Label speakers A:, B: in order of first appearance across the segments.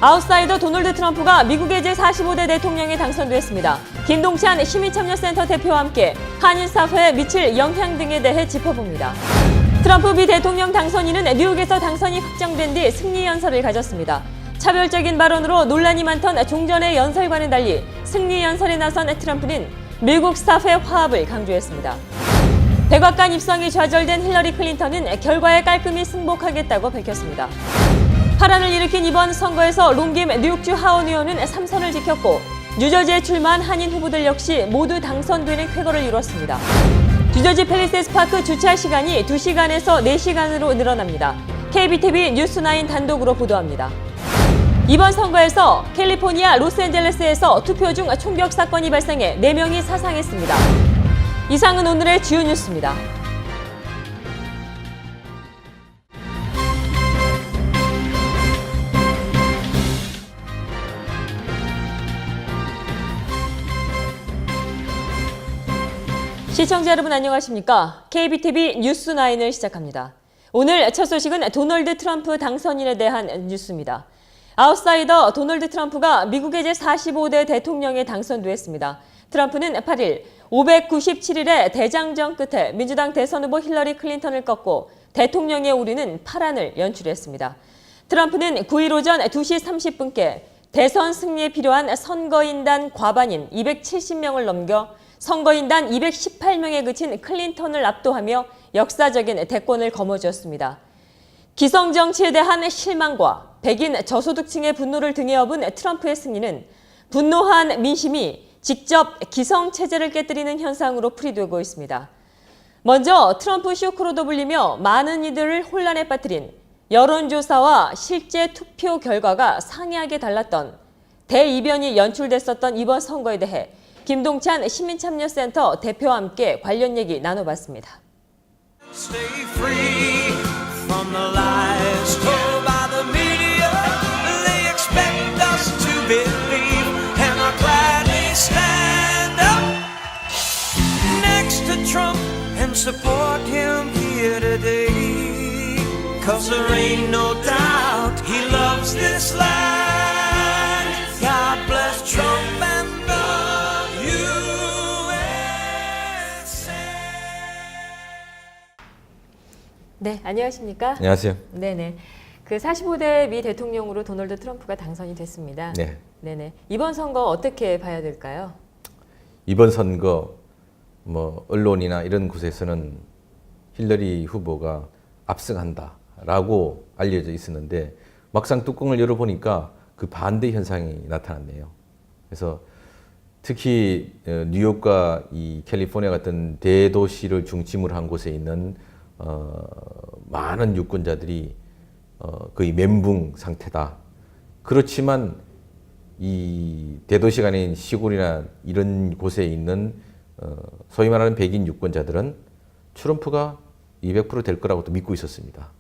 A: 아웃사이더 도널드 트럼프가 미국의 제45대 대통령에 당선됐습니다. 김동찬 시민참여센터 대표와 함께 한인사회에 미칠 영향 등에 대해 짚어봅니다. 트럼프 미 대통령 당선인은 뉴욕에서 당선이 확정된 뒤 승리 연설을 가졌습니다. 차별적인 발언으로 논란이 많던 종전의 연설과는 달리 승리 연설에 나선 트럼프는 미국 사회 화합을 강조했습니다. 백악관 입성이 좌절된 힐러리 클린턴은 결과에 깔끔히 승복하겠다고 밝혔습니다. 파란을 일으킨 이번 선거에서 롬김 뉴욕주 하원 의원은 3선을 지켰고 뉴저지에 출마한 한인 후보들 역시 모두 당선되는 쾌거를 이뤘습니다. 뉴저지 팰리세스 파크 주차 시간이 2시간에서 4시간으로 늘어납니다. KBTV 뉴스9 단독으로 보도합니다. 이번 선거에서 캘리포니아 로스앤젤레스에서 투표 중 총격 사건이 발생해 4명이 사상했습니다. 이상은 오늘의 주요 뉴스입니다. 시청자 여러분 안녕하십니까? KBTV 뉴스9을 시작합니다. 오늘 첫 소식은 도널드 트럼프 당선인에 대한 뉴스입니다. 아웃사이더 도널드 트럼프가 미국의 제45대 대통령에 당선됐습니다. 트럼프는 8일 597일의 대장정 끝에 민주당 대선 후보 힐러리 클린턴을 꺾고 대통령에 오르는 파란을 연출했습니다. 트럼프는 9일 오전 2시 30분께 대선 승리에 필요한 선거인단 과반인 270명을 넘겨 선거인단 218명에 그친 클린턴을 압도하며 역사적인 대권을 거머쥐었습니다. 기성 정치에 대한 실망과 백인 저소득층의 분노를 등에 업은 트럼프의 승리는 분노한 민심이 직접 기성 체제를 깨뜨리는 현상으로 풀이되고 있습니다. 먼저 트럼프 쇼크로도 불리며 많은 이들을 혼란에 빠뜨린 여론조사와 실제 투표 결과가 상이하게 달랐던 대이변이 연출됐었던 이번 선거에 대해 김동찬 시민참여센터 대표와 함께 관련 얘기 나눠봤습니다.
B: Stay free from the lies told by the media. They expect us to believe, and I gladly stand up next to Trump and support him here today. 'Cause there ain't no doubt he loves this land. God bless Trump and the USA.
A: 네, 안녕하십니까?
C: 안녕하세요.
A: 네네. 그 45대 미 대통령으로 도널드 트럼프가 당선이 됐습니다.
C: 네.
A: 네네. 이번 선거 어떻게 봐야 될까요?
C: 이번 선거 언론이나 이런 곳에서는 힐러리 후보가 압승한다라고 알려져 있었는데 막상 뚜껑을 열어보니까 그 반대 현상이 나타났네요. 그래서 특히 뉴욕과 이 캘리포니아 같은 대도시를 중심으로 한 곳에 있는 많은 유권자들이 거의 멘붕 상태다. 그렇지만 이 대도시가 아닌 시골이나 이런 곳에 있는 소위 말하는 백인 유권자들은 트럼프가 200% 될 거라고 또 믿고 있었습니다.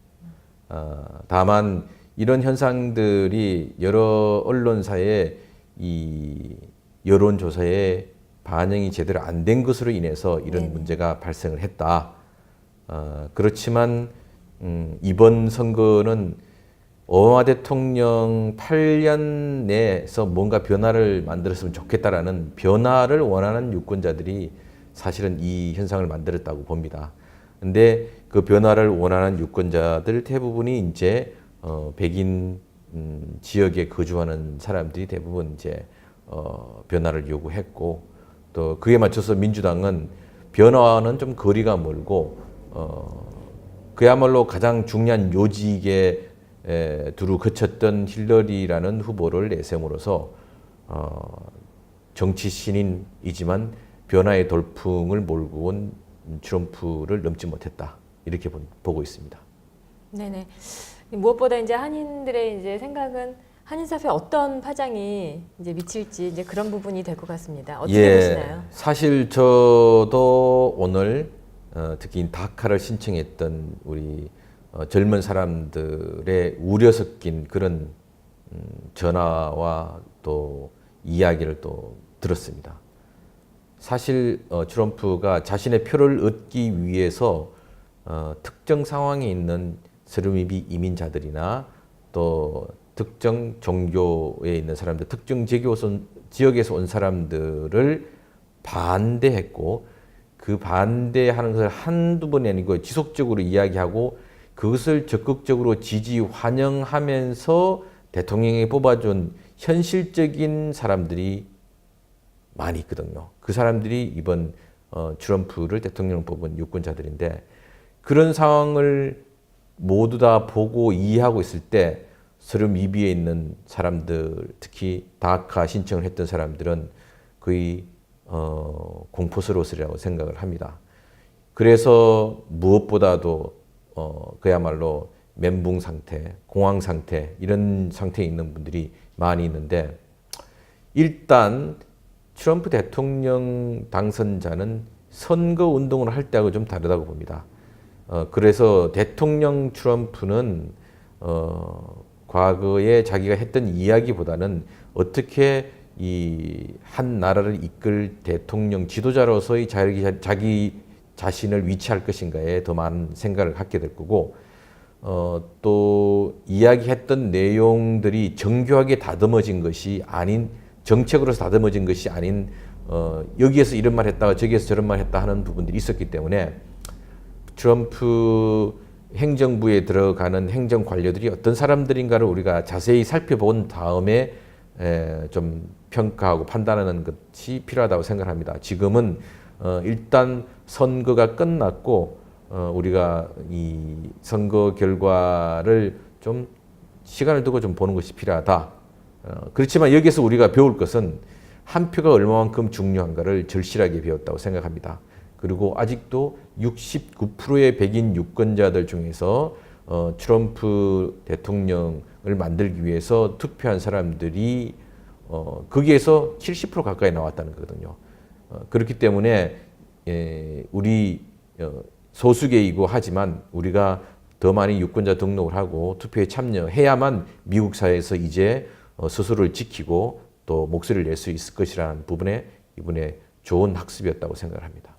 C: 다만 이런 현상들이 여러 언론사의 이 여론조사에 반영이 제대로 안 된 것으로 인해서 이런 문제가 발생을 했다. 그렇지만 이번 선거는 오바마 대통령 8년 내에서 뭔가 변화를 만들었으면 좋겠다라는 변화를 원하는 유권자들이 사실은 이 현상을 만들었다고 봅니다. 근데 그 변화를 원하는 유권자들 대부분이 이제 백인 지역에 거주하는 사람들이 대부분 이제 변화를 요구했고 또 그에 맞춰서 민주당은 변화와는 좀 거리가 멀고 그야말로 가장 중요한 요직에 두루 거쳤던 힐러리라는 후보를 내세움으로써 정치 신인이지만 변화의 돌풍을 몰고 온 트럼프를 넘지 못했다 이렇게 보고 있습니다.
A: 네네. 무엇보다 이제 한인들의 이제 생각은 한인 사회에 어떤 파장이 이제 미칠지 이제 그런 부분이 될 것 같습니다. 어떻게 보시나요?
C: 사실 저도 오늘 특히 다카를 신청했던 우리 젊은 사람들의 우려 섞인 그런 전화와 또 이야기를 또 들었습니다. 사실 트럼프가 자신의 표를 얻기 위해서 특정 상황에 있는 서름이비 이민자들이나 또 특정 종교에 있는 사람들, 특정 지역에서 온 사람들을 반대했고 그 반대하는 것을 한두 번이 아니고 지속적으로 이야기하고 그것을 적극적으로 지지 환영하면서 대통령이 뽑아준 현실적인 사람들이 많이 있거든요. 그 사람들이 이번 트럼프를 대통령 뽑은 유권자들인데 그런 상황을 모두 다 보고 이해하고 있을 때 서류 미비에 있는 사람들, 특히 다카 신청을 했던 사람들은 거의 공포스러웠으리라고 생각을 합니다. 그래서 무엇보다도 그야말로 멘붕 상태, 공황 상태 이런 상태에 있는 분들이 많이 있는데 일단 트럼프 대통령 당선자는 선거 운동을 할 때하고 좀 다르다고 봅니다. 그래서 대통령 트럼프는 과거에 자기가 했던 이야기보다는 어떻게 이 한 나라를 이끌 대통령 지도자로서의 자기 자신을 위치할 것인가에 더 많은 생각을 갖게 될 거고 또 이야기했던 내용들이 정교하게 다듬어진 것이 아닌 정책으로서 다듬어진 것이 아닌 여기에서 이런 말 했다가 저기에서 저런 말 했다 하는 부분들이 있었기 때문에 트럼프 행정부에 들어가는 행정 관료들이 어떤 사람들인가를 우리가 자세히 살펴본 다음에 좀 평가하고 판단하는 것이 필요하다고 생각합니다. 지금은 일단 선거가 끝났고 우리가 이 선거 결과를 좀 시간을 두고 좀 보는 것이 필요하다. 그렇지만 여기서 우리가 배울 것은 한 표가 얼마만큼 중요한가를 절실하게 배웠다고 생각합니다. 그리고 아직도 69%의 백인 유권자들 중에서 트럼프 대통령을 만들기 위해서 투표한 사람들이 거기에서 70% 가까이 나왔다는 거거든요. 그렇기 때문에 우리 소수계이고 하지만 우리가 더 많이 유권자 등록을 하고 투표에 참여해야만 미국 사회에서 이제 스스로를 지키고 또 목소리를 낼 수 있을 것이라는 부분에 이번에 좋은 학습이었다고 생각을 합니다.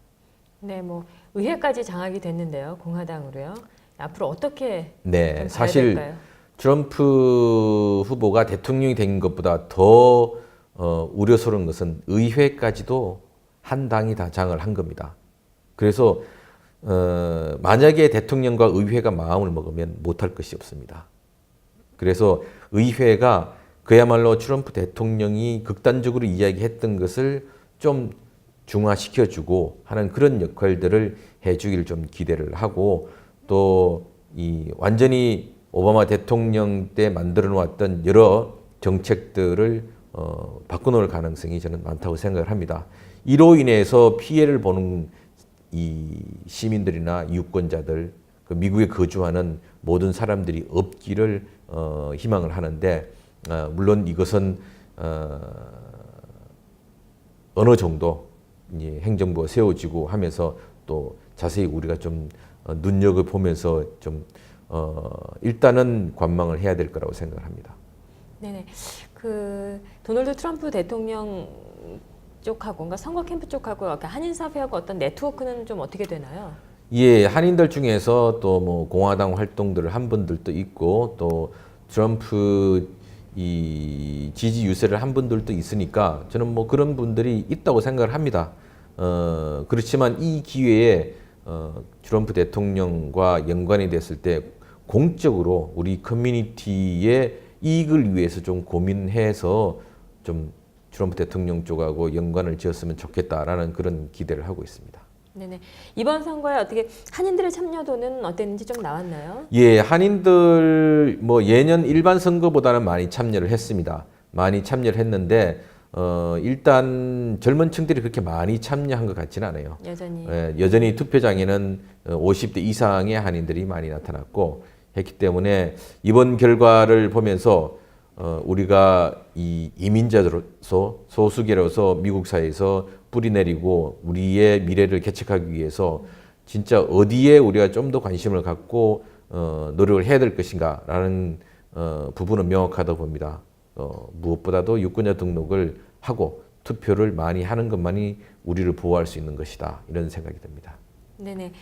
A: 네, 뭐 의회까지 장악이 됐는데요, 공화당으로요. 앞으로 어떻게
C: 네,
A: 좀
C: 사실
A: 봐야 될까요?
C: 트럼프 후보가 대통령이 된 것보다 더 우려스러운 것은 의회까지도 한 당이 다 장을 한 겁니다. 그래서 만약에 대통령과 의회가 마음을 먹으면 못할 것이 없습니다. 그래서 의회가 그야말로 트럼프 대통령이 극단적으로 이야기했던 것을 좀 중화시켜주고 하는 그런 역할들을 해주기를 좀 기대를 하고 또 이 완전히 오바마 대통령 때 만들어 놓았던 여러 정책들을 바꿔놓을 가능성이 저는 많다고 생각을 합니다. 이로 인해서 피해를 보는 이 시민들이나 유권자들, 그 미국에 거주하는 모든 사람들이 없기를 희망을 하는데 물론 이것은 어느 정도 이제 행정부가 세워지고 하면서 또 자세히 우리가 좀 눈여겨보면서 좀 일단은 관망을 해야 될 거라고 생각을 합니다.
A: 네네. 그 도널드 트럼프 대통령 쪽하고, 그러니까 선거 캠프 쪽하고 한인 사회하고 어떤 네트워크는 좀 어떻게 되나요?
C: 예, 한인들 중에서 또 뭐 공화당 활동들을 한 분들도 있고 또 트럼프 이 지지 유세를 한 분들도 있으니까 저는 뭐 그런 분들이 있다고 생각을 합니다. 그렇지만 이 기회에 트럼프 대통령과 연관이 됐을 때 공적으로 우리 커뮤니티의 이익을 위해서 좀 고민해서 좀 트럼프 대통령 쪽하고 연관을 지었으면 좋겠다라는 그런 기대를 하고 있습니다.
A: 네네. 이번 선거에 어떻게 한인들의 참여도는 어땠는지 좀 나왔나요?
C: 예, 한인들 뭐 예년 일반 선거보다는 많이 참여를 했습니다. 많이 참여를 했는데 일단 젊은 층들이 그렇게 많이 참여한 것 같지는 않아요.
A: 여전히.
C: 예, 여전히 투표장에는 50대 이상의 한인들이 많이 나타났고 했기 때문에 이번 결과를 보면서 우리가 이 이민자로서 소수계로서 미국 사회에서 뿌리 내리고 우리의 미래를 개척하기 위해서 진짜 어디에 우리가 좀 더 관심을 갖고 노력을 해야 될 것인가라는 부분은 명확하다고 봅니다. 무엇보다도 유권자 등록을 하고 투표를 많이 하는 것만이 우리를 보호할 수 있는 것이다. 이런 생각이 듭니다.
A: 네네.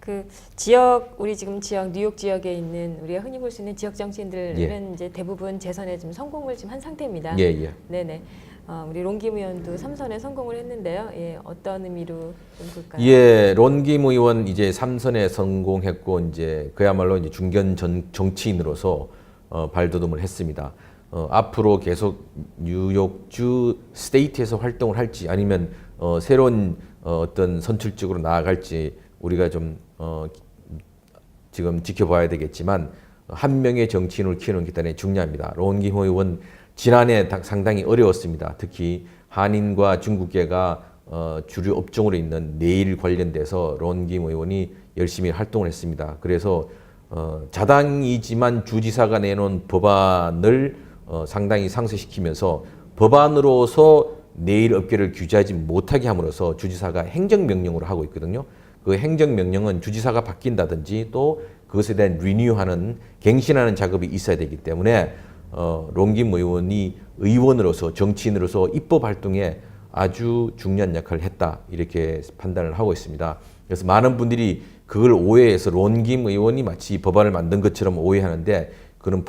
A: 그 지역 우리 지금 지역 뉴욕 지역에 있는 우리가 흔히 볼 수 있는 지역 정치인들은
C: 예.
A: 이제 대부분 재선에 좀 성공을 지금 한 상태입니다.
C: 예, 예.
A: 네네. 우리 론김 의원도 3선에 성공을 했는데요. 예, 어떤 의미로 좀 볼까요?
C: 예, 론김 의원 이제 3선에 성공했고 이제 그야말로 이제 중견 정치인으로서 발돋움을 했습니다. 앞으로 계속 뉴욕주 스테이트에서 활동을 할지 아니면 새로운 어떤 선출직으로 나아갈지 우리가 좀 지금 지켜봐야 되겠지만 한 명의 정치인을 키우는 게 대단히 중요합니다. 론김 의원 지난해 상당히 어려웠습니다. 특히 한인과 중국계가 주류 업종으로 있는 네일 관련돼서 론김 의원이 열심히 활동을 했습니다. 그래서 자당이지만 주지사가 내놓은 법안을 상당히 상쇄시키면서 법안으로서 네일 업계를 규제하지 못하게 함으로써 주지사가 행정명령으로 하고 있거든요. 그 행정명령은 주지사가 바뀐다든지 또 그것에 대한 리뉴하는 갱신하는 작업이 있어야 되기 때문에 론김 의원이 의원으로서 정치인으로서 입법 활동에 아주 중요한 역할을 했다 이렇게 판단을 하고 있습니다. 그래서 많은 분들이 그걸 오해해서 론김 의원이 마치 법안을 만든 것처럼 오해하는데 그런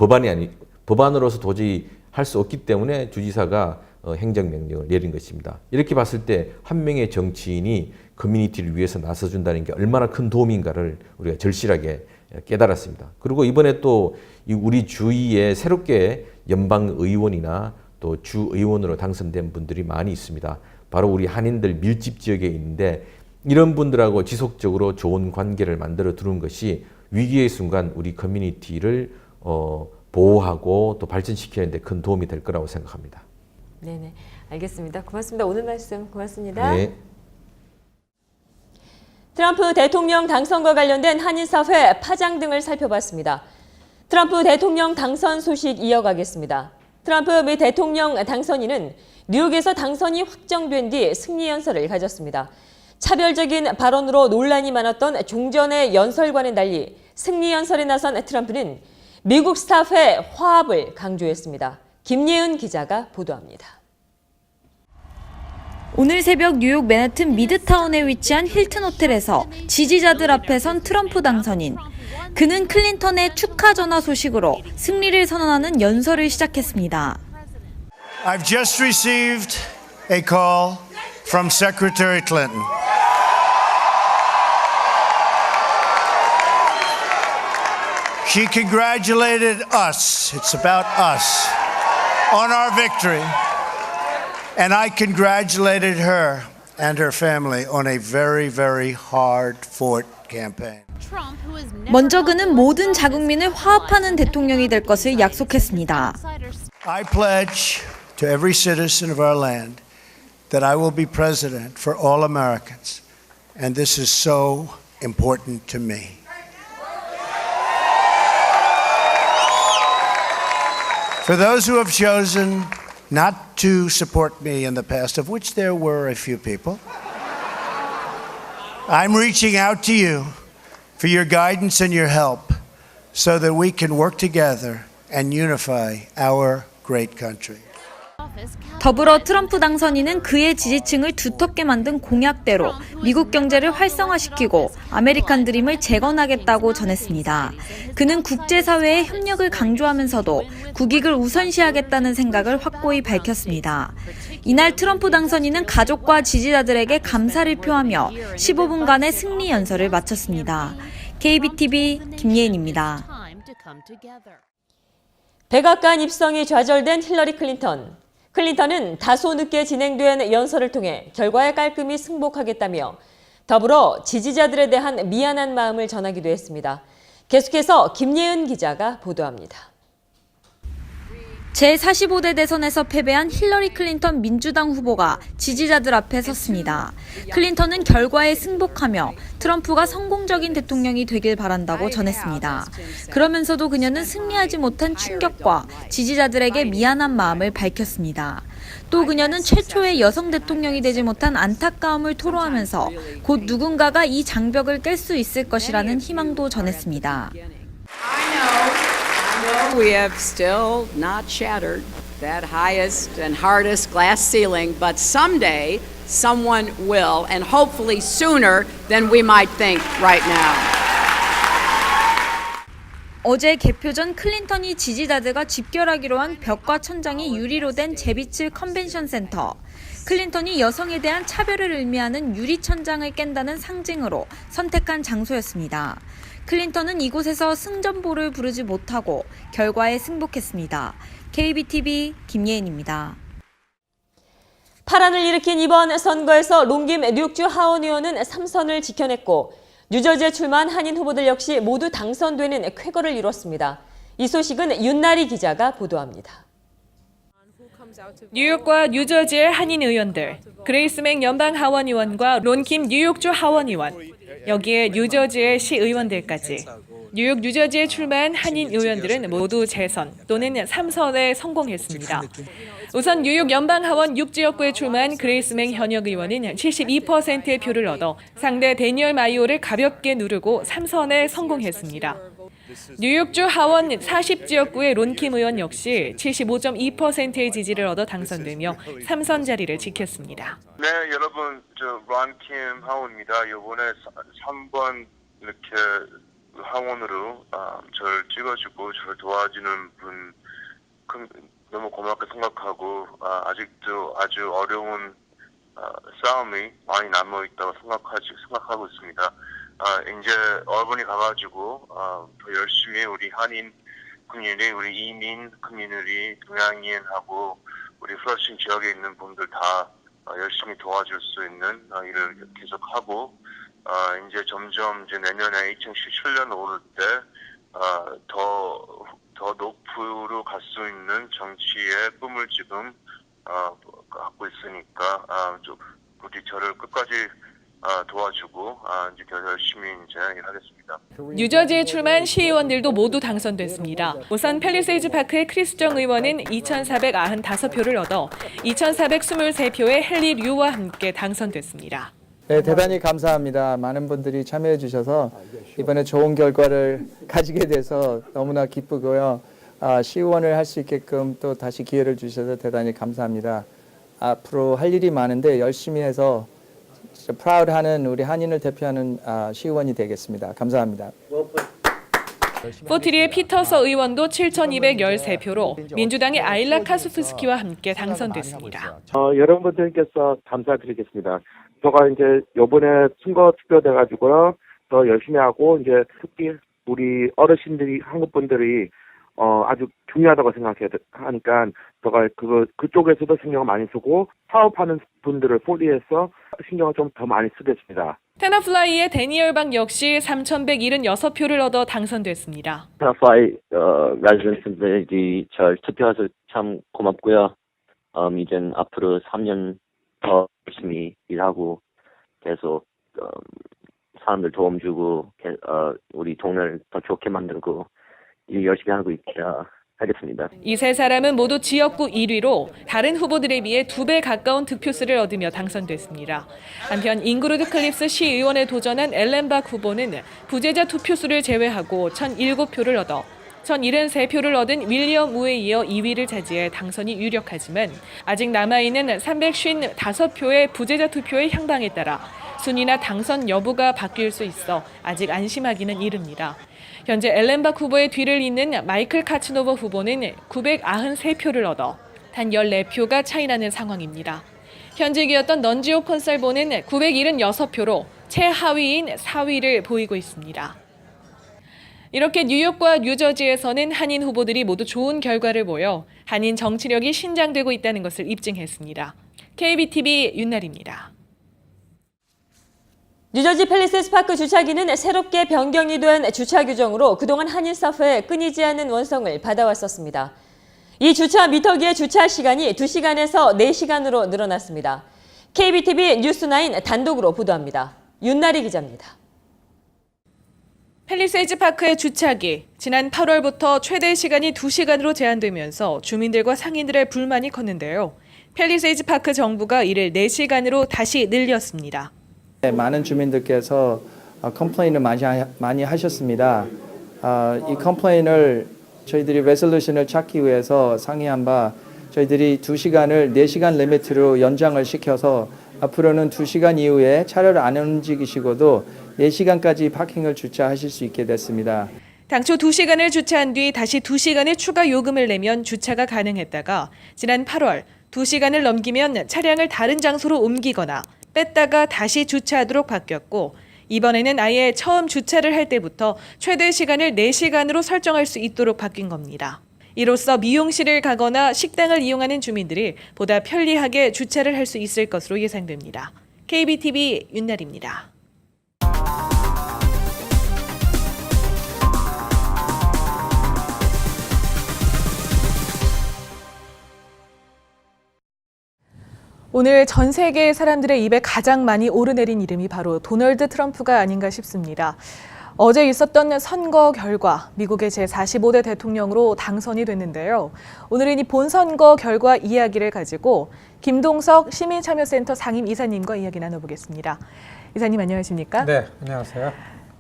C: 법안으로서 도저히 할 수 없기 때문에 주지사가 행정명령을 내린 것입니다. 이렇게 봤을 때 한 명의 정치인이 커뮤니티를 위해서 나서준다는 게 얼마나 큰 도움인가를 우리가 절실하게 깨달았습니다. 그리고 이번에 또 우리 주위에 새롭게 연방 의원이나 또 주 의원으로 당선된 분들이 많이 있습니다. 바로 우리 한인들 밀집 지역에 있는데 이런 분들하고 지속적으로 좋은 관계를 만들어 두는 것이 위기의 순간 우리 커뮤니티를 보호하고 또 발전시키는 데 큰 도움이 될 거라고 생각합니다.
A: 네네, 알겠습니다. 고맙습니다. 오늘 말씀 고맙습니다.
C: 네.
A: 트럼프 대통령 당선과 관련된 한인사회 파장 등을 살펴봤습니다. 트럼프 대통령 당선 소식 이어가겠습니다. 트럼프 미 대통령 당선인은 뉴욕에서 당선이 확정된 뒤 승리 연설을 가졌습니다. 차별적인 발언으로 논란이 많았던 종전의 연설과는 달리 승리 연설에 나선 트럼프는 미국 스타프의 화합을 강조했습니다. 김예은 기자가 보도합니다.
D: 오늘 새벽 뉴욕 맨해튼 미드타운에 위치한 힐튼 호텔에서 지지자들 앞에 선 트럼프 당선인. 그는 클린턴의 축하 전화 소식으로 승리를 선언하는 연설을 시작했습니다.
E: I've just received a call from Secretary Clinton. She congratulated us, it's about us, on our victory. And I congratulated her and her family on a very, very hard-fought campaign.
D: 먼저 그는 모든 자국민을 화합하는 대통령이 될 것을 약속했습니다.
E: I pledge to every citizen of our land that I will be president for all Americans. And this is so important to me. For those who have chosen not to support me in the past, of which there were a few people, I'm reaching out to you for your guidance and your help so that we can work together and unify our great country.
D: 더불어 트럼프 당선인은 그의 지지층을 두텁게 만든 공약대로 미국 경제를 활성화시키고 아메리칸 드림을 재건하겠다고 전했습니다. 그는 국제사회의 협력을 강조하면서도 국익을 우선시하겠다는 생각을 확고히 밝혔습니다. 이날 트럼프 당선인은 가족과 지지자들에게 감사를 표하며 15분간의 승리 연설을 마쳤습니다. KBTV 김예은입니다.
A: 백악관 입성이 좌절된 힐러리 클린턴. 클린턴은 다소 늦게 진행된 연설을 통해 결과에 깔끔히 승복하겠다며 더불어 지지자들에 대한 미안한 마음을 전하기도 했습니다. 계속해서 김예은 기자가 보도합니다.
D: 제45대 대선에서 패배한 힐러리 클린턴 민주당 후보가 지지자들 앞에 섰습니다. 클린턴은 결과에 승복하며 트럼프가 성공적인 대통령이 되길 바란다고 전했습니다. 그러면서도 그녀는 승리하지 못한 충격과 지지자들에게 미안한 마음을 밝혔습니다. 또 그녀는 최초의 여성 대통령이 되지 못한 안타까움을 토로하면서 곧 누군가가 이 장벽을 깰 수 있을 것이라는 희망도 전했습니다.
F: We have still not shattered that highest and hardest glass ceiling, but someday someone will, and hopefully sooner than we might think right now.
D: 어제 개표 전 클린턴이 지지자들과 집결하기로 한 벽과 천장이 유리로 된 제비츠 컨벤션 센터. 클린턴이 여성에 대한 차별을 의미하는 유리 천장을 깬다는 상징으로 선택한 장소였습니다. 클린턴은 이곳에서 승전보를 부르지 못하고 결과에 승복했습니다. KBTV 김예은입니다.
A: 파란을 일으킨 이번 선거에서 롱김 뉴욕주 하원 의원은 3선을 지켜냈고 뉴저지에 출마한 한인 후보들 역시 모두 당선되는 쾌거를 이뤘습니다. 이 소식은 윤나리 기자가 보도합니다.
G: 뉴욕과 뉴저지의 한인 의원들, 그레이스 맥 연방 하원 의원과 론킴 뉴욕주 하원 의원, 여기에 뉴저지의 시 의원들까지 뉴욕 뉴저지에 출마한 한인 의원들은 모두 재선 또는 3선에 성공했습니다. 우선 뉴욕 연방 하원 6지역구에 출마한 그레이스 맥 현역 의원은 72%의 표를 얻어 상대 데니얼 마이오를 가볍게 누르고 3선에 성공했습니다. 뉴욕주 하원 40지역구의 론킴 의원 역시 75.2%의 지지를 얻어 당선되며 3선 자리를 지켰습니다.
H: 네, 여러분, 론킴 하원입니다. 이번에 3번 이렇게 하원으로 저를 찍어주고 저를 도와주는 분 너무 고맙게 생각하고 아직도 아주 어려운 싸움이 많이 남아있다고 생각하고 있습니다. 이제 얼번이 가가지고 더 열심히 우리 한인 커뮤니티, 우리 이민 커뮤니티, 동양인하고 우리 플러싱 지역에 있는 분들 다 열심히 도와줄 수 있는 일을 계속하고 이제 점점 이제 내년에 2017년 오를 때 더 높으로 갈 수 있는 정치의 꿈을 지금 갖고 있으니까 우리 저를 끝까지 도와주고 이제 더 열심히 이제 일하겠습니다.
G: 뉴저지에 출마한 시의원들도 모두 당선됐습니다. 우선 팰리세이즈 파크의 크리스정 의원은 2,495표를 얻어 2,423표의 헨리 류와 함께 당선됐습니다.
I: 네, 대단히 감사합니다. 많은 분들이 참여해 주셔서 이번에 좋은 결과를 가지게 돼서 너무나 기쁘고요. 시의원을 할 수 있게끔 또 다시 기회를 주셔서 대단히 감사합니다. 앞으로 할 일이 많은데 열심히 해서 프라우드하는 우리 한인을 대표하는 시의원이 되겠습니다. 감사합니다.
G: 포트리의 피터서 의원도 7,213표로 민주당의 아일라 카수프스키와 함께 당선됐습니다.
J: 여러분들께서 감사드리겠습니다. 제가 이제 이번에 선거 투표돼가지고요 더 열심히 하고 이제 특히 우리 어르신들이 한국 분들이 아주 중요하다고 생각하니까 제가 그쪽에서도 신경을 많이 쓰고 사업하는 분들을 포리해서 신경을 좀 더 많이 쓰겠습니다.
G: 테너플라이의 데니얼 박 역시 3,176표를 얻어 당선됐습니다.
K: 테너플라이 레지던트들이 절 투표해서 참 고맙고요. 이젠 앞으로 3년 더 열심히 일하고 계속 사람들 도움 주고 우리 동네를 더 좋게 만들고 일 열심히 하겠습니다.
G: 이 세 사람은 모두 지역구 1위로 다른 후보들에 비해 2배 가까운 득표수를 얻으며 당선됐습니다. 한편 잉그루드 클립스 시의원에 도전한 앨런 박 후보는 부재자 투표수를 제외하고 1,007표를 얻어 1,073표를 얻은 윌리엄 우에 이어 2위를 차지해 당선이 유력하지만 아직 남아있는 355표의 부재자 투표의 향방에 따라 순위나 당선 여부가 바뀔 수 있어 아직 안심하기는 이릅니다. 현재 앨런 박 후보의 뒤를 잇는 마이클 카츠노버 후보는 993표를 얻어 단 14표가 차이나는 상황입니다. 현직이었던 넌지오 콘살보는 976표로 최하위인 4위를 보이고 있습니다. 이렇게 뉴욕과 뉴저지에서는 한인 후보들이 모두 좋은 결과를 보여 한인 정치력이 신장되고 있다는 것을 입증했습니다. KBTV 윤나리입니다.
A: 뉴저지 팰리세이즈 파크 주차기는 새롭게 변경이 된 주차 규정으로 그동안 한인 스타프의 끊이지 않는 원성을 받아왔었습니다. 이 주차 미터기의 주차 시간이 2시간에서 4시간으로 늘어났습니다. KBTV 뉴스9 단독으로 보도합니다. 윤나리 기자입니다.
G: 팰리세이즈 파크의 주차기, 지난 8월부터 최대 시간이 2시간으로 제한되면서 주민들과 상인들의 불만이 컸는데요. 팰리세이즈 파크 정부가 이를 4시간으로 다시 늘렸습니다.
I: 네, 많은 주민들께서 컴플레인을 많이 하셨습니다. 이 컴플레인을 저희들이 레졸루션을 찾기 위해서 상의한 바 저희들이 2시간을 4시간 리미트로 연장을 시켜서 앞으로는 2시간 이후에 차를 안 움직이시고도 4시간까지 파킹을 주차하실 수 있게 됐습니다.
G: 당초 2시간을 주차한 뒤 다시 2시간의 추가 요금을 내면 주차가 가능했다가 지난 8월 2시간을 넘기면 차량을 다른 장소로 옮기거나 뺐다가 다시 주차하도록 바뀌었고 이번에는 아예 처음 주차를 할 때부터 최대 시간을 4시간으로 설정할 수 있도록 바뀐 겁니다. 이로써 미용실을 가거나 식당을 이용하는 주민들이 보다 편리하게 주차를 할 수 있을 것으로 예상됩니다. KBTV 윤나리입니다. 오늘 전 세계 사람들의 입에 가장 많이 오르내린 이름이 바로 도널드 트럼프가 아닌가 싶습니다. 어제 있었던 선거 결과 미국의 제45대 대통령으로 당선이 됐는데요. 오늘은 이 본선거 결과 이야기를 가지고 김동석 시민참여센터 상임 이사님과 이야기 나눠보겠습니다. 이사님 안녕하십니까?
L: 네, 안녕하세요.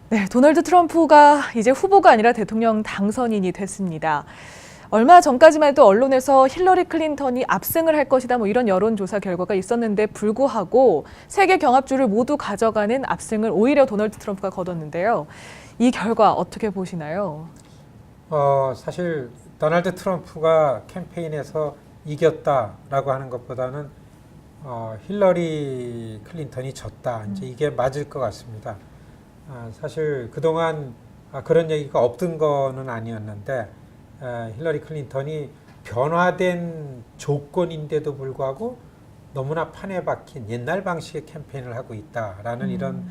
G: 네, 도널드 트럼프가 이제 후보가 아니라 대통령 당선인이 됐습니다. 얼마 전까지만 해도 언론에서 힐러리 클린턴이 압승을 할 것이다 뭐 이런 여론조사 결과가 있었는데 불구하고 세계 경합주를 모두 가져가는 압승을 오히려 도널드 트럼프가 거뒀는데요. 이 결과 어떻게 보시나요?
L: 사실 도널드 트럼프가 캠페인에서 이겼다라고 하는 것보다는 힐러리 클린턴이 졌다. 이제 이게 맞을 것 같습니다. 사실 그동안 그런 얘기가 없던 거는 아니었는데 힐러리 클린턴이 변화된 조건인데도 불구하고 너무나 판에 박힌 옛날 방식의 캠페인을 하고 있다라는 이런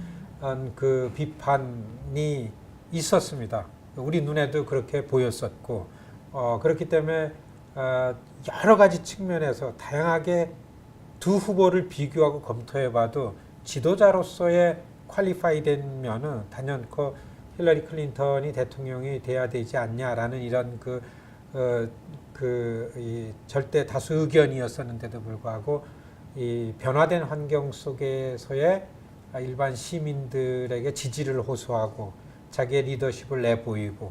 L: 그 비판이 있었습니다. 우리 눈에도 그렇게 보였었고 그렇기 때문에 여러 가지 측면에서 다양하게 두 후보를 비교하고 검토해봐도 지도자로서의 퀄리파이 된 면은 단연코 힐러리 클린턴이 대통령이 돼야 되지 않냐라는 이런 이 절대 다수 의견이었었는데도 불구하고 이 변화된 환경 속에서의 일반 시민들에게 지지를 호소하고 자기의 리더십을 내보이고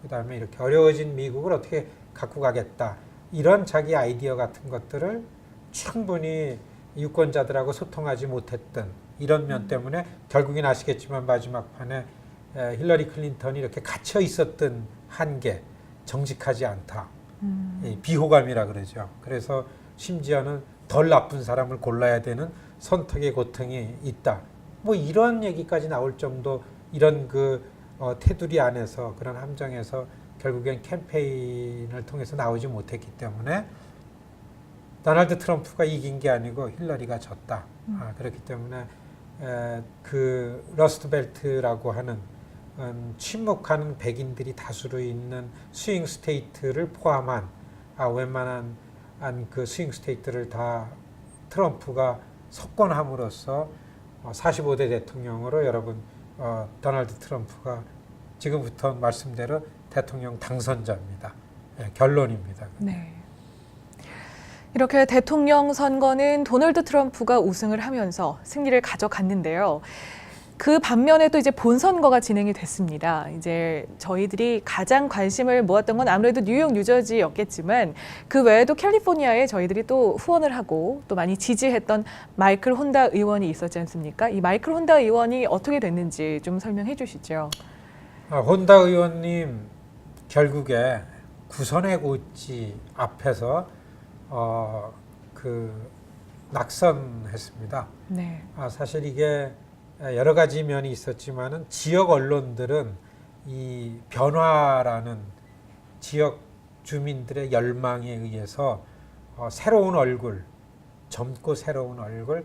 L: 그다음에 이렇게 어려워진 미국을 어떻게 갖고 가겠다 이런 자기 아이디어 같은 것들을 충분히 유권자들하고 소통하지 못했던 이런 면 때문에 결국엔 아시겠지만 마지막 판에 힐러리 클린턴이 이렇게 갇혀 있었던 한계, 정직하지 않다. 비호감이라 그러죠. 그래서 심지어는 덜 나쁜 사람을 골라야 되는 선택의 고통이 있다. 뭐 이런 얘기까지 나올 정도 이런 테두리 안에서 그런 함정에서 결국엔 캠페인을 통해서 나오지 못했기 때문에 도널드 트럼프가 이긴 게 아니고 힐러리가 졌다. 그렇기 때문에 그 러스트벨트라고 하는 침묵하는 백인들이 다수로 있는 스윙 스테이트를 포함한 웬만한 그 스윙 스테이트를 다 트럼프가 석권함으로써 45대 대통령으로 여러분 도널드 트럼프가 지금부터 말씀대로 대통령 당선자입니다. 결론입니다.
G: 네. 이렇게 대통령 선거는 도널드 트럼프가 우승을 하면서 승리를 가져갔는데요. 그 반면에 또 이제 본선거가 진행이 됐습니다. 이제 저희들이 가장 관심을 모았던 건 아무래도 뉴욕, 뉴저지였겠지만 그 외에도 캘리포니아에 저희들이 또 후원을 하고 또 많이 지지했던 마이클 혼다 의원이 있었지 않습니까? 이 마이클 혼다 의원이 어떻게 됐는지 좀 설명해 주시죠.
L: 혼다 의원님 결국에 구선의 고지 앞에서 낙선했습니다.
G: 네.
L: 사실 이게 여러 가지 면이 있었지만은 지역 언론들은 이 변화라는 지역 주민들의 열망에 의해서 새로운 얼굴, 젊고 새로운 얼굴,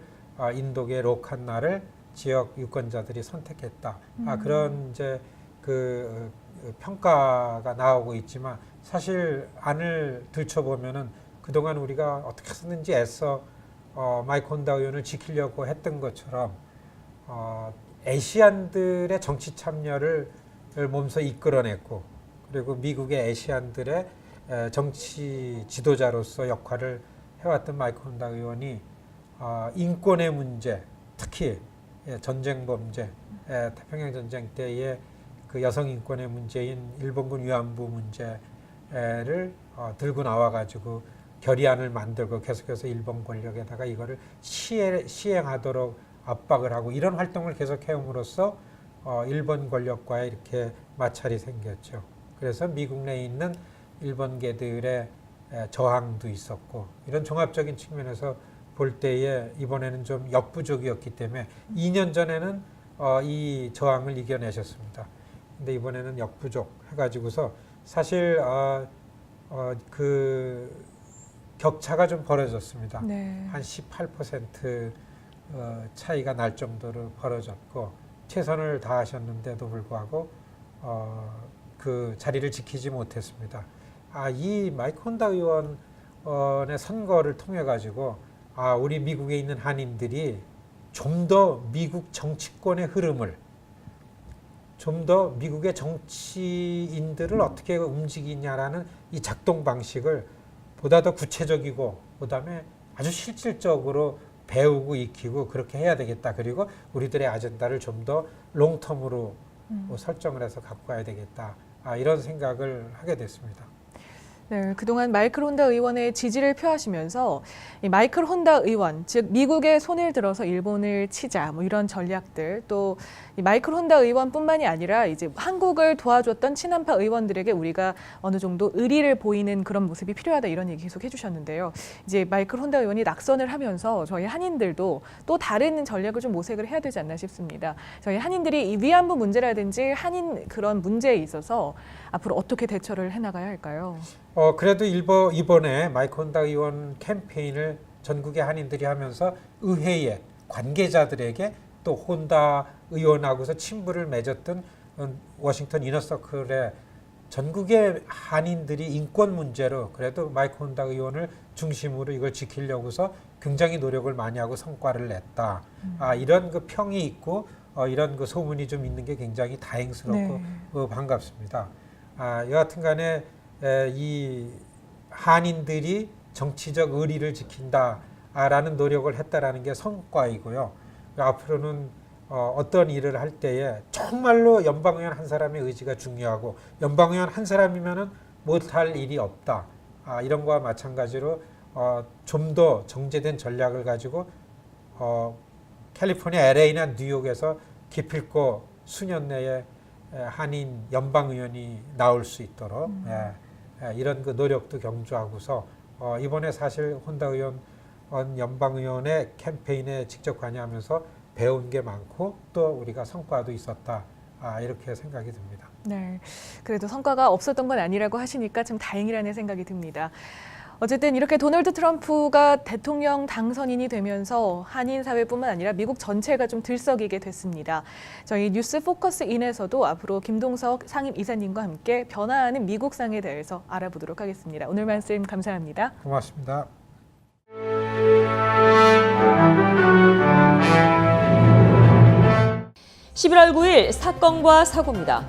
L: 인도계 로칸나를 지역 유권자들이 선택했다. 그런 이제 그 평가가 나오고 있지만 사실 안을 들춰보면은 그동안 우리가 어떻게 했는지 애써 마이클 혼다 의원을 지키려고 했던 것처럼 아시안들의 정치 참여를 몸소 이끌어냈고 그리고 미국의 아시안들의 정치 지도자로서 역할을 해왔던 마이클 혼다 의원이 인권의 문제, 특히 전쟁 범죄, 태평양 전쟁 때의 그 여성 인권의 문제인 일본군 위안부 문제를 들고 나와가지고 결의안을 만들고 계속해서 일본 권력에다가 이거를 시행하도록 압박을 하고 이런 활동을 계속 해옴으로써 일본 권력과의 이렇게 마찰이 생겼죠. 그래서 미국 내에 있는 일본계들의 저항도 있었고 이런 종합적인 측면에서 볼 때에 이번에는 좀 역부족이었기 때문에 2년 전에는 이 저항을 이겨내셨습니다. 근데 이번에는 역부족 해가지고서 사실 그 격차가 좀 벌어졌습니다.
M: 네.
L: 한 18% 차이가 날 정도로 벌어졌고 최선을 다하셨는데도 불구하고 그 자리를 지키지 못했습니다. 이 마이크 혼다 의원의 선거를 통해 가지고 우리 미국에 있는 한인들이 좀 더 미국 정치권의 흐름을 좀 더 미국의 정치인들을 어떻게 움직이냐라는 이 작동 방식을 보다 더 구체적이고 그다음에 아주 실질적으로 배우고 익히고 그렇게 해야 되겠다. 그리고 우리들의 아젠다를 좀 더 롱텀으로 설정을 해서 갖고 가야 되겠다. 이런 생각을 하게 됐습니다.
M: 네, 그동안 마이클 혼다 의원의 지지를 표하시면서 이 마이클 혼다 의원, 즉 미국의 손을 들어서 일본을 치자 뭐 이런 전략들, 또 이 마이클 혼다 의원뿐만이 아니라 이제 한국을 도와줬던 친한파 의원들에게 우리가 어느 정도 의리를 보이는 그런 모습이 필요하다 이런 얘기 계속 해주셨는데요. 이제 마이클 혼다 의원이 낙선을 하면서 저희 한인들도 또 다른 전략을 좀 모색을 해야 되지 않나 싶습니다. 저희 한인들이 이 위안부 문제라든지 한인 그런 문제에 있어서 앞으로 어떻게 대처를 해나가야 할까요?
L: 그래도 이번에 마이크 혼다 의원 캠페인을 전국의 한인들이 하면서 의회의 관계자들에게 또 혼다 의원하고서 친분을 맺었던 워싱턴 이너서클의 전국의 한인들이 인권 문제로 그래도 마이크 혼다 의원을 중심으로 이걸 지키려고서 굉장히 노력을 많이 하고 성과를 냈다. 이런 그 평이 있고 이런 그 소문이 좀 있는 게 굉장히 다행스럽고
M: 네.
L: 반갑습니다. 여하튼 간에 이 한인들이 정치적 의리를 지킨다라는 노력을 했다라는 게 성과이고요. 앞으로는 어떤 일을 할 때에 정말로 연방의원 한 사람의 의지가 중요하고 연방의원 한 사람이면은 못할 일이 없다. 이런 거와 마찬가지로 좀 더 정제된 전략을 가지고 캘리포니아 LA나 뉴욕에서 기필코 수년 내에 한인 연방의원이 나올 수 있도록 이런 그 노력도 경주하고서 이번에 사실 혼다 의원 연방의원의 캠페인에 직접 관여하면서 배운 게 많고 또 우리가 성과도 있었다. 이렇게 생각이 듭니다.
M: 네, 그래도 성과가 없었던 건 아니라고 하시니까 좀 다행이라는 생각이 듭니다. 어쨌든 이렇게 도널드 트럼프가 대통령 당선인이 되면서 한인 사회뿐만 아니라 미국 전체가 좀 들썩이게 됐습니다. 저희 뉴스 포커스인에서도 앞으로 김동석 상임 이사님과 함께 변화하는 미국상에 대해서 알아보도록 하겠습니다. 오늘 말씀 감사합니다.
L: 고맙습니다.
A: (11월 9일) 사건과 사고입니다.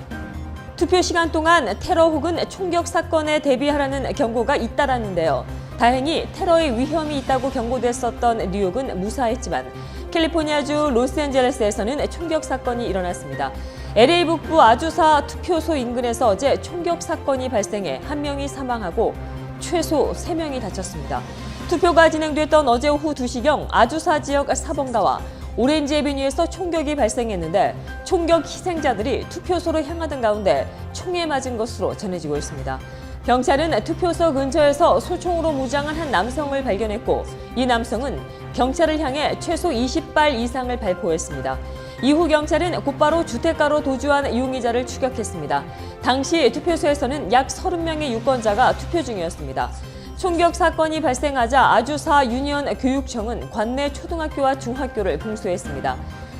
A: 투표 시간 동안 테러 혹은 총격 사건에 대비하라는 경고가 잇따랐는데요. 다행히 테러의 위험이 있다고 경고됐었던 뉴욕은 무사했지만 캘리포니아주 로스앤젤레스에서는 총격 사건이 일어났습니다. LA 북부 아주사 투표소 인근에서 어제 총격 사건이 발생해 1명이 사망하고 최소 3명이 다쳤습니다. 투표가 진행됐던 어제 오후 2시경 아주사 지역 사범가와 오렌지 애비뉴에서 총격이 발생했는데 총격 희생자들이 투표소로 향하던 가운데 총에 맞은 것으로 전해지고 있습니다. 경찰은 투표소 근처에서 소총으로 무장한 한 남성을 발견했고 이 남성은 경찰을 향해 최소 20발 이상을 발포했습니다. 이후 경찰은 곧바로 주택가로 도주한 용의자를 추격했습니다. 당시 투표소에서는 약 30명의 유권자가 투표 중이었습니다. 총격 사건이 발생하자 아주사 유니언 교육청은 관내 초등학교와 중학교를 봉쇄했습니다.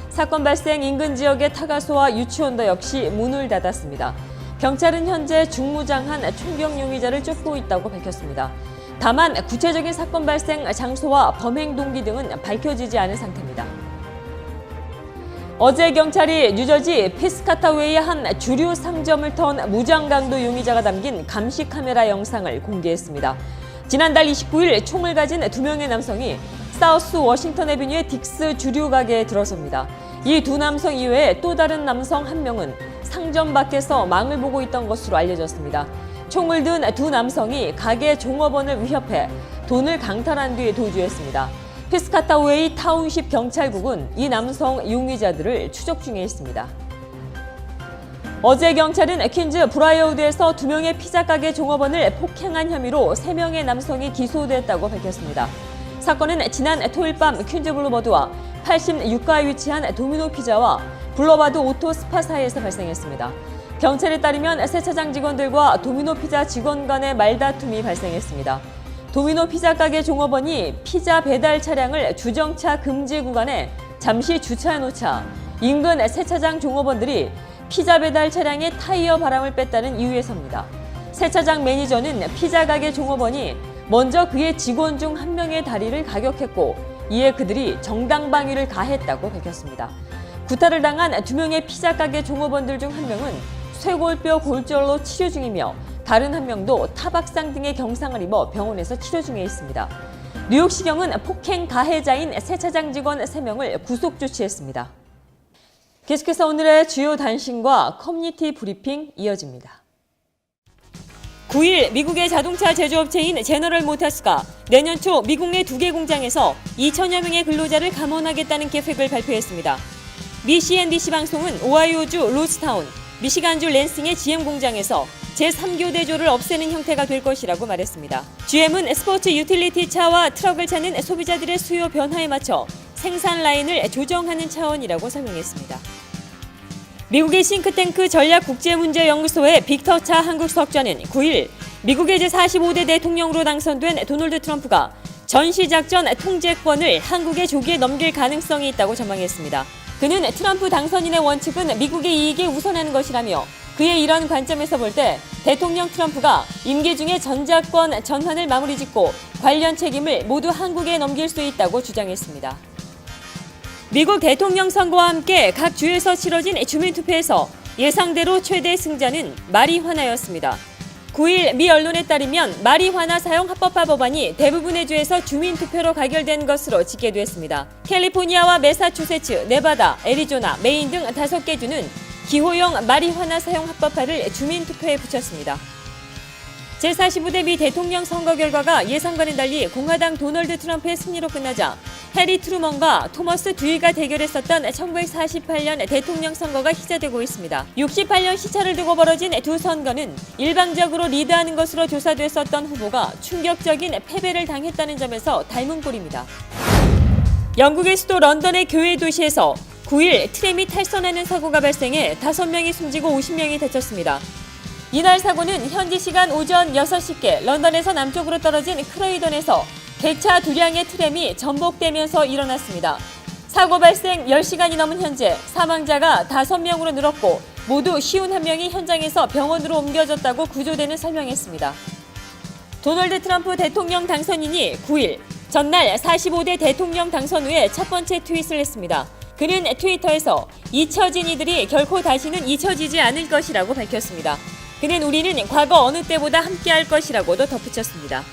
A: 사건 발생 인근 지역의 타가소와 유치원도 역시 문을 닫았습니다. 경찰은 현재 중무장한 총격 용의자를 쫓고 있다고 밝혔습니다. 다만 구체적인 사건 발생 장소와 범행 동기 등은 밝혀지지 않은 상태입니다. 어제 경찰이 뉴저지 피스카타웨이의 한 주류 상점을 턴 무장강도 용의자가 담긴 감시 카메라 영상을 공개했습니다. 지난달 29일 총을 가진 2명의 남성이 사우스 워싱턴 애비뉴의 딕스 주류 가게에 들어섭니다. 이 두 남성 이외에 또 다른 남성 1명은 상점 밖에서 망을 보고 있던 것으로 알려졌습니다. 총을 든 두 남성이 가게 종업원을 위협해 돈을 강탈한 뒤 도주했습니다. 피스카타우에이 타운십 경찰국은 이 남성 용의자들을 추적 중에 있습니다. 어제 경찰은 퀸즈 브라이어우드에서 2명의 피자 가게 종업원을 폭행한 혐의로 3명의 남성이 기소됐다고 밝혔습니다. 사건은 지난 토요일 밤 퀸즈 블루버드와 86가에 위치한 도미노 피자와 블루버드 오토 스파 사이에서 발생했습니다. 경찰에 따르면 세차장 직원들과 도미노 피자 직원 간의 말다툼이 발생했습니다. 도미노 피자 가게 종업원이 피자 배달 차량을 주정차 금지 구간에 잠시 주차해놓자 인근 세차장 종업원들이 피자 배달 차량의 타이어 바람을 뺐다는 이유에서입니다. 세차장 매니저는 피자 가게 종업원이 먼저 그의 직원 중 한 명의 다리를 가격했고 이에 그들이 정당방위를 가했다고 밝혔습니다. 구타를 당한 2명의 피자 가게 종업원들 중 한 명은 쇄골뼈 골절로 치료 중이며 다른 한 명도 타박상 등의 경상을 입어 병원에서 치료 중에 있습니다. 뉴욕시경은 폭행 가해자인 세차장 직원 3명을 구속 조치했습니다. 계속해서 오늘의 주요 단신과 커뮤니티 브리핑 이어집니다. 9일 미국의 자동차 제조업체인 제너럴 모터스가 내년 초 미국 내 2개 공장에서 2천여 명의 근로자를 감원하겠다는 계획을 발표했습니다. 미 CNBC 방송은 오하이오주 로스타운, 미시간주 랜싱의 GM 공장에서 제3교대조를 없애는 형태가 될 것이라고 말했습니다. GM은 스포츠 유틸리티 차와 트럭을 찾는 소비자들의 수요 변화에 맞춰 생산 라인을 조정하는 차원이라고 설명했습니다. 미국의 싱크탱크 전략국제문제연구소의 빅터 차 한국석좌는 9일 미국의 제45대 대통령으로 당선된 도널드 트럼프가 전시작전 통제권을 한국에 조기에 넘길 가능성이 있다고 전망했습니다. 그는 트럼프 당선인의 원칙은 미국의 이익에 우선하는 것이라며 그의 이런 관점에서 볼 때 대통령 트럼프가 임기 중에 전자권 전환을 마무리짓고 관련 책임을 모두 한국에 넘길 수 있다고 주장했습니다. 미국 대통령 선거와 함께 각 주에서 치러진 주민투표에서 예상대로 최대 승자는 마리화나였습니다. 9일 미 언론에 따르면 마리화나 사용 합법화 법안이 대부분의 주에서 주민투표로 가결된 것으로 집계됐습니다. 캘리포니아와 매사추세츠, 네바다, 애리조나, 메인 등 5개 주는 기호용 마리화나 사용 합법화를 주민투표에 붙였습니다. 제45대 미 대통령 선거 결과가 예상과는 달리 공화당 도널드 트럼프의 승리로 끝나자 해리 트루먼과 토머스 듀이가 대결했었던 1948년 대통령 선거가 희재되고 있습니다. 68년 시차를 두고 벌어진 두 선거는 일방적으로 리드하는 것으로 조사됐었던 후보가 충격적인 패배를 당했다는 점에서 닮은 꼴입니다. 영국의 수도 런던의 교외 도시에서 9일 트램이 탈선하는 사고가 발생해 5명이 숨지고 50명이 다쳤습니다. 이날 사고는 현지 시간 오전 6시께 런던에서 남쪽으로 떨어진 크로이던에서 개차 2량의 트램이 전복되면서 일어났습니다. 사고 발생 10시간이 넘은 현재 사망자가 5명으로 늘었고 모두 51명이 현장에서 병원으로 옮겨졌다고 구조대는 설명했습니다. 도널드 트럼프 대통령 당선인이 9일 전날 45대 대통령 당선 후에 첫 번째 트윗을 했습니다. 그는 트위터에서 잊혀진 이들이 결코 다시는 잊혀지지 않을 것이라고 밝혔습니다. 그는 우리는 과거 어느 때보다 함께할 것이라고도 덧붙였습니다.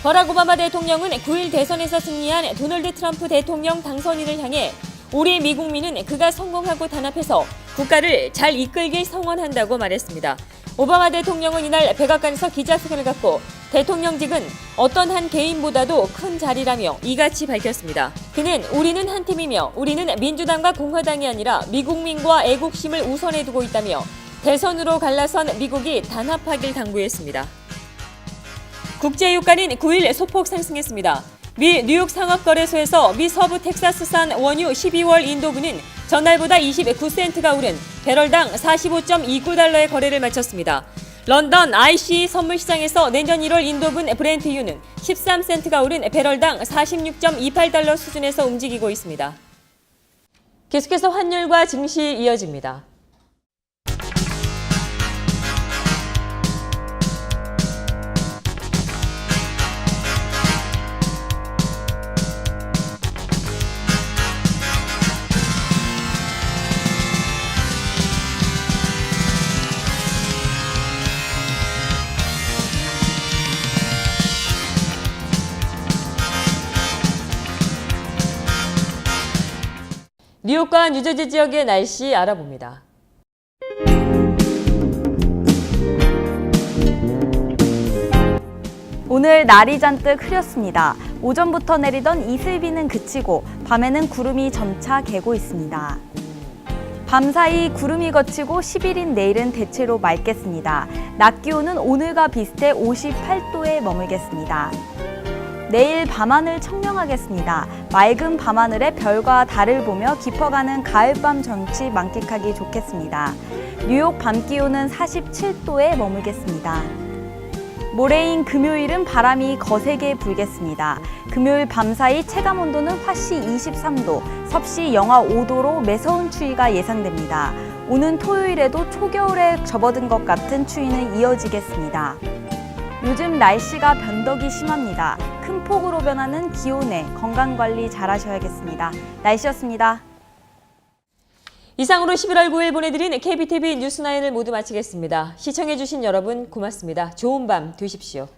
A: 버락 오바마 대통령은 9일 대선에서 승리한 도널드 트럼프 대통령 당선인을 향해 우리 미국민은 그가 성공하고 단합해서 국가를 잘 이끌길 성원한다고 말했습니다. 오바마 대통령은 이날 백악관에서 기자회견을 갖고 대통령직은 어떤 한 개인보다도 큰 자리라며 이같이 밝혔습니다. 그는 우리는 한 팀이며 우리는 민주당과 공화당이 아니라 미국민과 애국심을 우선에 두고 있다며 대선으로 갈라선 미국이 단합하길 당부했습니다. 국제유가는 9일 소폭 상승했습니다. 미 뉴욕 상업거래소에서 미 서부 텍사스산 원유 12월 인도분은 전날보다 29센트가 오른 배럴당 45.29달러의 거래를 마쳤습니다. 런던 ICE 선물시장에서 내년 1월 인도분 브렌트유는 13센트가 오른 배럴당 46.28달러 수준에서 움직이고 있습니다. 계속해서 환율과 증시 이어집니다. 뉴욕과 뉴저지 지역의 날씨 알아봅니다.
N: 오늘 날이 잔뜩 흐렸습니다. 오전부터 내리던 이슬비는 그치고 밤에는 구름이 점차 개고 있습니다. 밤사이 구름이 걷히고 10일인 내일은 대체로 맑겠습니다. 낮 기온은 오늘과 비슷해 58도에 머물겠습니다. 내일 밤하늘 청명하겠습니다. 맑은 밤하늘에 별과 달을 보며 깊어가는 가을밤 정취 만끽하기 좋겠습니다. 뉴욕 밤 기온은 47도에 머물겠습니다. 모레인 금요일은 바람이 거세게 불겠습니다. 금요일 밤사이 체감온도는 화씨 23도, 섭씨 영하 5도로 매서운 추위가 예상됩니다. 오는 토요일에도 초겨울에 접어든 것 같은 추위는 이어지겠습니다. 요즘 날씨가 변덕이 심합니다. 큰 폭우로 변하는 기온에 건강관리 잘 하셔야겠습니다. 날씨였습니다.
A: 이상으로 11월 9일 보내드린 KBTV 뉴스9을 모두 마치겠습니다. 시청해주신 여러분 고맙습니다. 좋은 밤 되십시오.